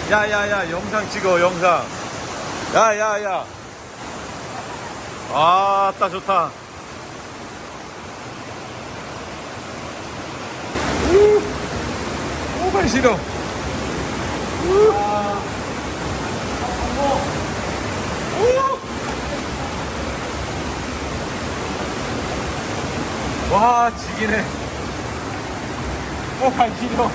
야야야 영상 찍어 영상. 야야야. 아따 좋다. 오발 싫어. 와 지기네. 오발 싫어.